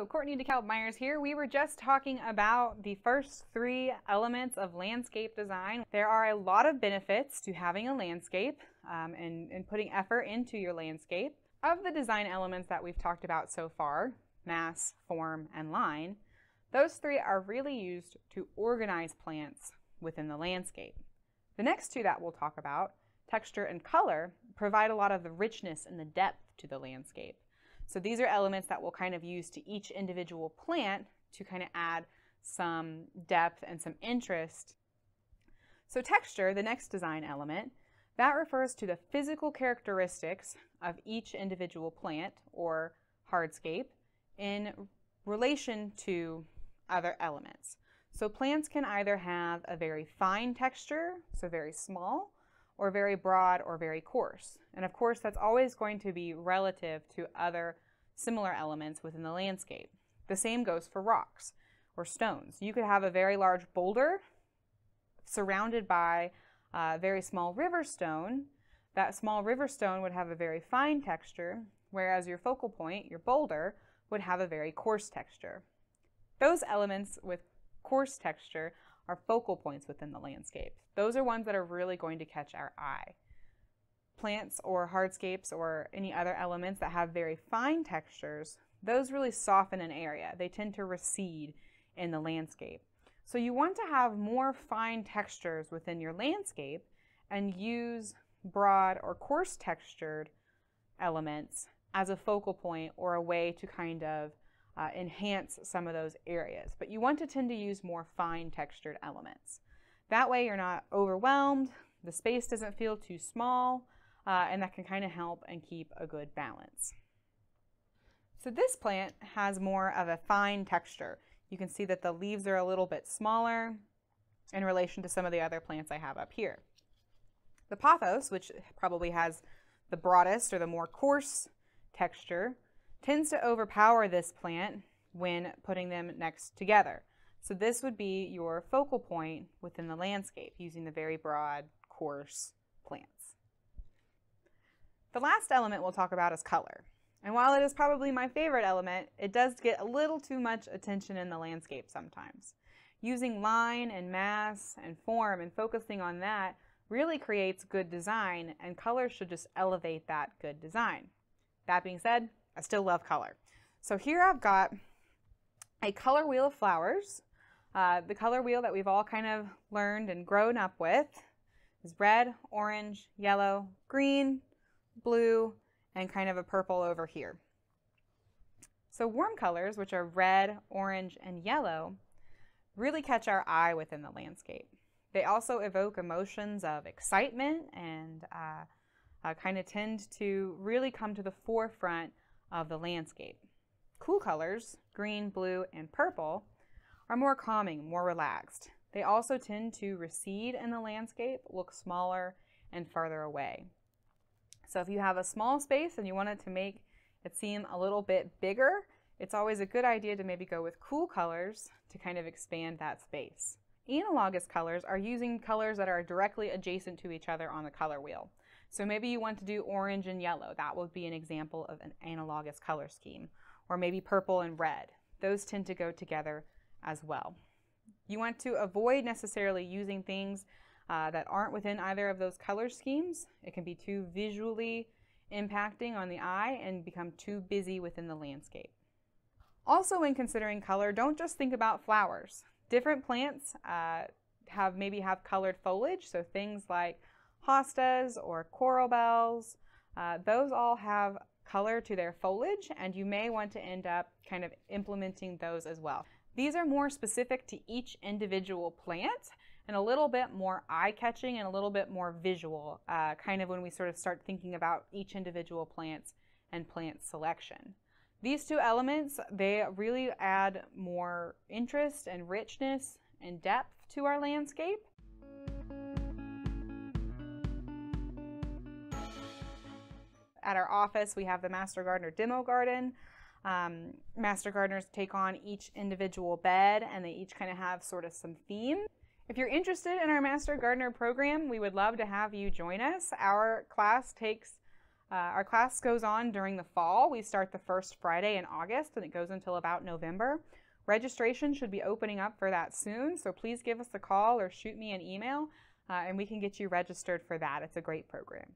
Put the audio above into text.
Hello, Courtney DeKalb-Myers here. We were just talking about the first 3 elements of landscape design. There are a lot of benefits to having a landscape and putting effort into your landscape. Of the design elements that we've talked about so far, mass, form, and line, those 3 are really used to organize plants within the landscape. The next 2 that we'll talk about, texture and color, provide a lot of the richness and the depth to the landscape. So these are elements that we'll kind of use to each individual plant to kind of add some depth and some interest. So texture, the next design element, that refers to the physical characteristics of each individual plant or hardscape in relation to other elements. So plants can either have a very fine texture, so very small, or very broad or very coarse. And of course, that's always going to be relative to other similar elements within the landscape. The same goes for rocks or stones. You could have a very large boulder surrounded by a very small river stone. That small river stone would have a very fine texture, whereas your focal point, your boulder, would have a very coarse texture. Those elements with coarse texture are focal points within the landscape. Those are ones that are really going to catch our eye. Plants or hardscapes or any other elements that have very fine textures, those really soften an area. They tend to recede in the landscape. So you want to have more fine textures within your landscape and use broad or coarse textured elements as a focal point or a way to kind of enhance some of those areas. But you want to tend to use more fine textured elements. That way you're not overwhelmed, the space doesn't feel too small, and that can kind of help and keep a good balance. So this plant has more of a fine texture. You can see that the leaves are a little bit smaller in relation to some of the other plants I have up here. The pothos, which probably has the broadest or the more coarse texture, tends to overpower this plant when putting them next together. So this would be your focal point within the landscape using the very broad, coarse plants. The last element we'll talk about is color. And while it is probably my favorite element, it does get a little too much attention in the landscape sometimes. Using line and mass and form and focusing on that really creates good design, and color should just elevate that good design. That being said, I still love color. So here I've got a color wheel of flowers. The color wheel that we've all kind of learned and grown up with is red, orange, yellow, green, blue, and kind of a purple over here. So warm colors, which are red, orange, and yellow, really catch our eye within the landscape. They also evoke emotions of excitement and kind of tend to really come to the forefront of the landscape. Cool colors, green, blue, and purple, are more calming, more relaxed. They also tend to recede in the landscape, look smaller and farther away. So if you have a small space and you want it to make it seem a little bit bigger, it's always a good idea to maybe go with cool colors to kind of expand that space. Analogous colors are using colors that are directly adjacent to each other on the color wheel. So maybe you want to do orange and yellow. That would be an example of an analogous color scheme. Or maybe purple and red. Those tend to go together as well. You want to avoid necessarily using things that aren't within either of those color schemes. It can be too visually impacting on the eye and become too busy within the landscape. Also, when considering color, don't just think about flowers. Different plants maybe have colored foliage, so things like hostas or coral bells, those all have color to their foliage, and you may want to end up kind of implementing those as well. These are more specific to each individual plant and a little bit more eye-catching and a little bit more visual, kind of when we sort of start thinking about each individual plants and plant selection. These 2 elements, they really add more interest and richness and depth to our landscape. At our office, we have the Master Gardener Demo Garden. Master Gardeners take on each individual bed, and they each kind of have sort of some theme. If you're interested in our Master Gardener program, we would love to have you join us. Our class takes Our class goes on during the fall. We start the first Friday in August and it goes until about November. Registration should be opening up for that soon, so please give us a call or shoot me an email and we can get you registered for that. It's a great program.